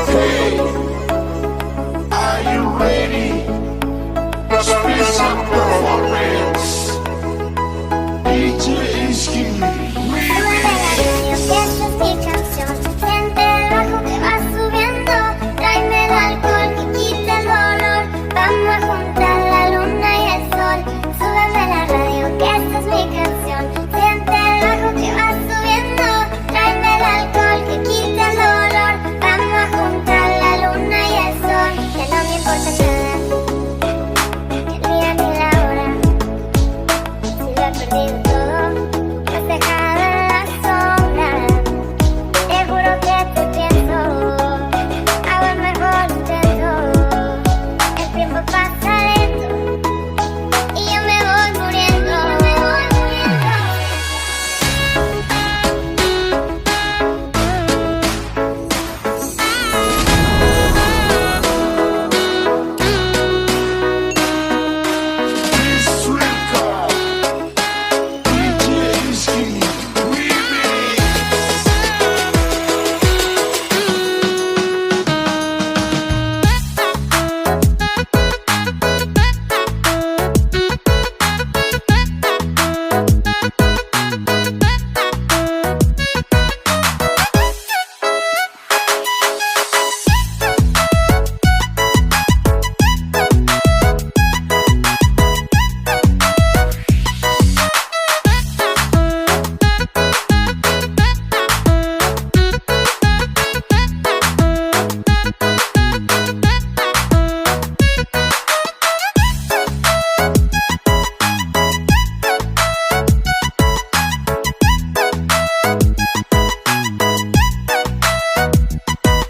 Hey, are you ready? Special performance. DJ Skin. Esta es mi canción, siente el bajo que va subiendo, tráeme el alcohol que quita el dolor, vamos a juntar la luna y el sol, súbeme la radio que esta es mi canción, siente el bajo que va subiendo, tráeme el alcohol que quita el dolor, vamos a juntar la luna y el sol, ya no me importa nada, ni el día ni la hora, si lo he perdido todo, lo has dejado en la sombra. Te juro que te pienso, hago el mejor intento. El tiempo pasa lento y yo me voy muriendo. This record. DJ Skin. Remix.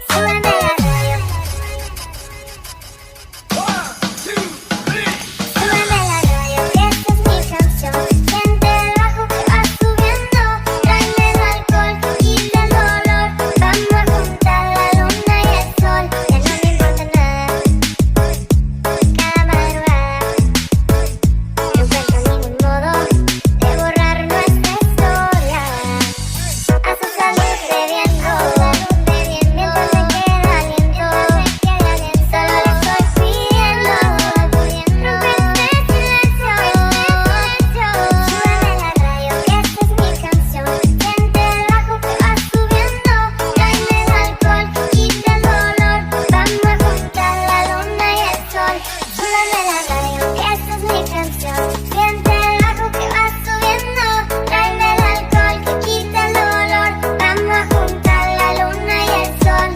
Súbeme la radio. Súbeme la radio, que esta es mi canción. Siente el bajo que va subiendo, tráeme el alcohol que quita el dolor, vamos a juntar la luna y el sol, ya no me importa nada. Cada madrugada no encuentro ningún modo de borrar nuestra historia. A su salud bebiendo, mientras me queda aliento, solo le estoy pidiendo, rompe este silencio. Súbeme la radio, que esta es mi canción, siente el bajo que va subiendo, tráeme el alcohol que quita el dolor, vamos a juntar la luna y el sol. Súbeme la radio, que esta es mi canción, siente el bajo que va subiendo, tráeme el alcohol que quita el dolor, vamos a juntar la luna y el sol.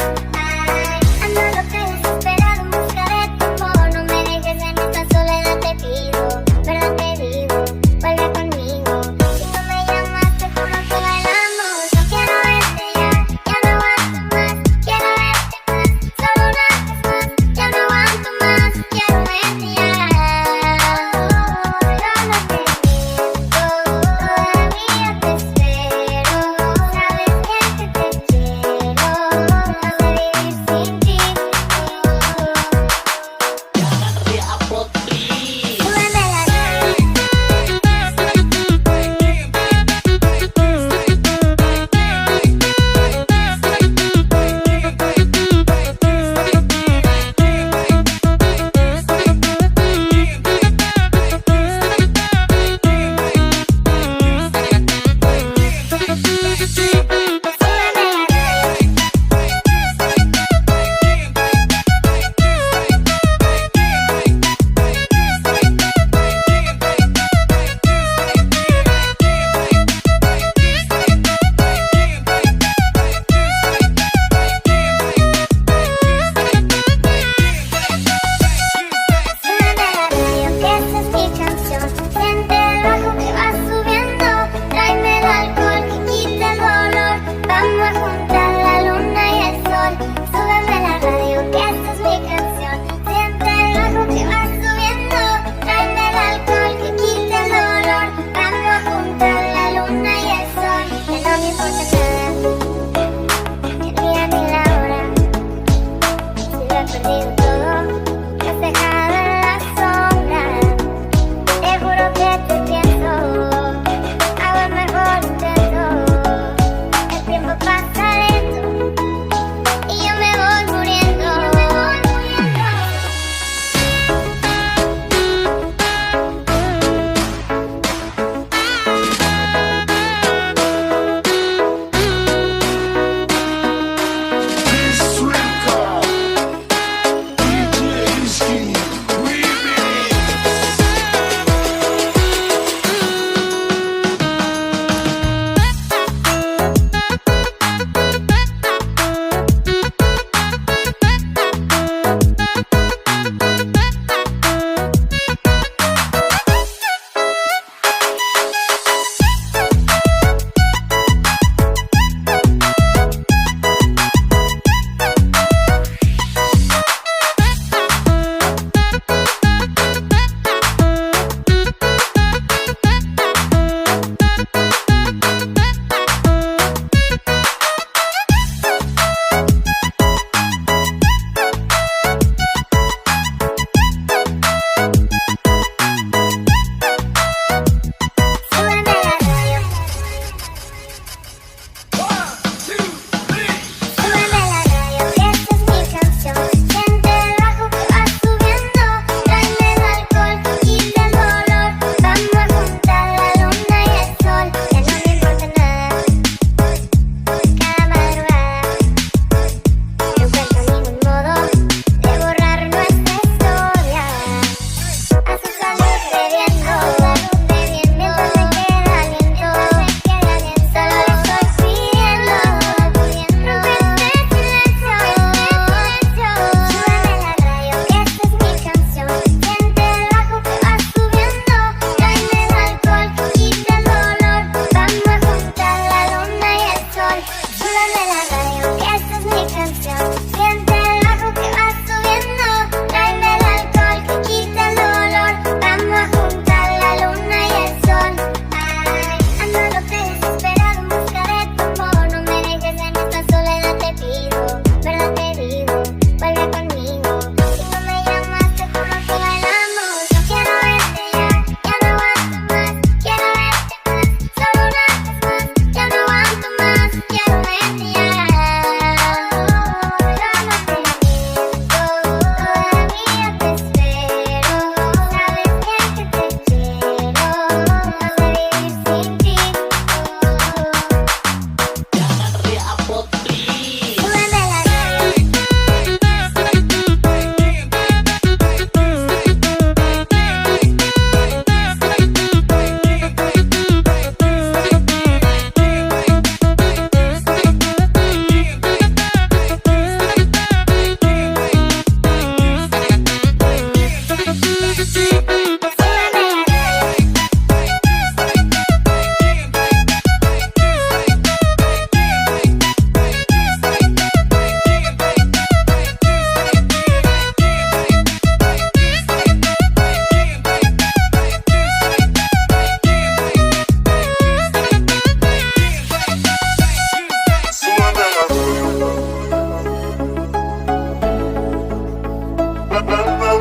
Ando loca y desesperado en busca de tu amor, no me dejes en esta soledad, te pido, verdad te digo, vuelve conmigo. Si no me llamas, te juro que bailamos. No quiero verte ya no aguanto más. Quiero verte más, solo una vez más. Ya no aguanto más, quiero verte ya. Yo no te miento, todavía te espero. Sabes que te quiero, no sé vivir sin ti. Súbeme la radio. Súbeme la radio, que esta es mi canción, siente el bajo que va subiendo, tráeme el alcohol que quita el dolor, vamos a juntar la luna y el sol. Súbeme la radio, que esta es mi canción, siente el bajo que va subiendo, tráeme el alcohol que quita el dolor, vamos a juntar la luna y el sol. Ya no me importa nada, ni el día ni la hora, si lo he perdido todo, lo has dejado en la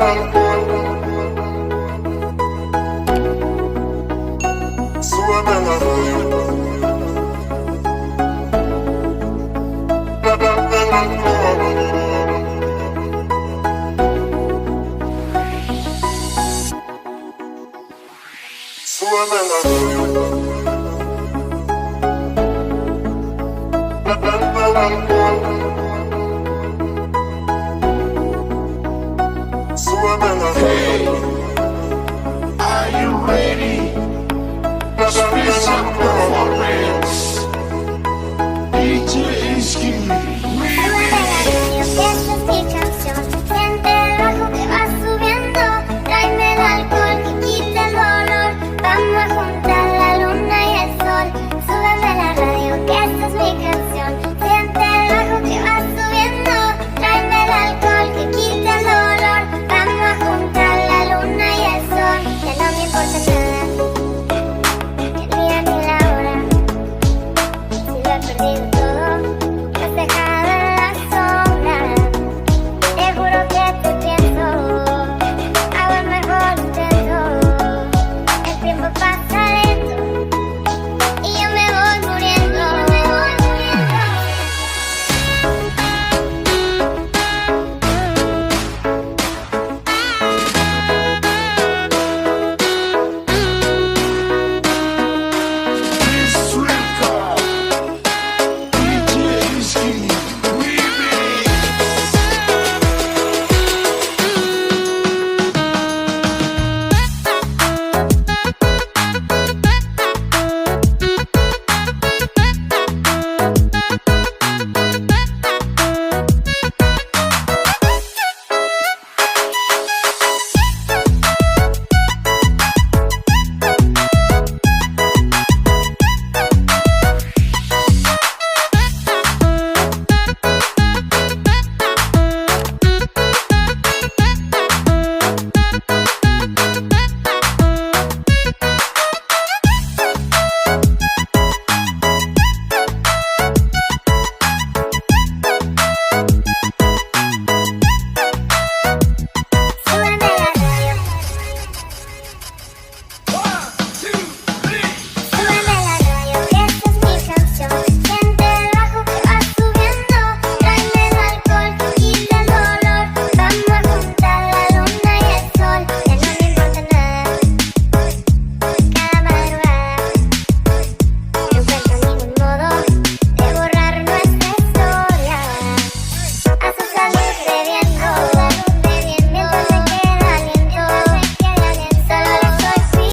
Súbeme la radio. Súbeme la radio. Súbeme la radio. Are you ready? Let's be some performance.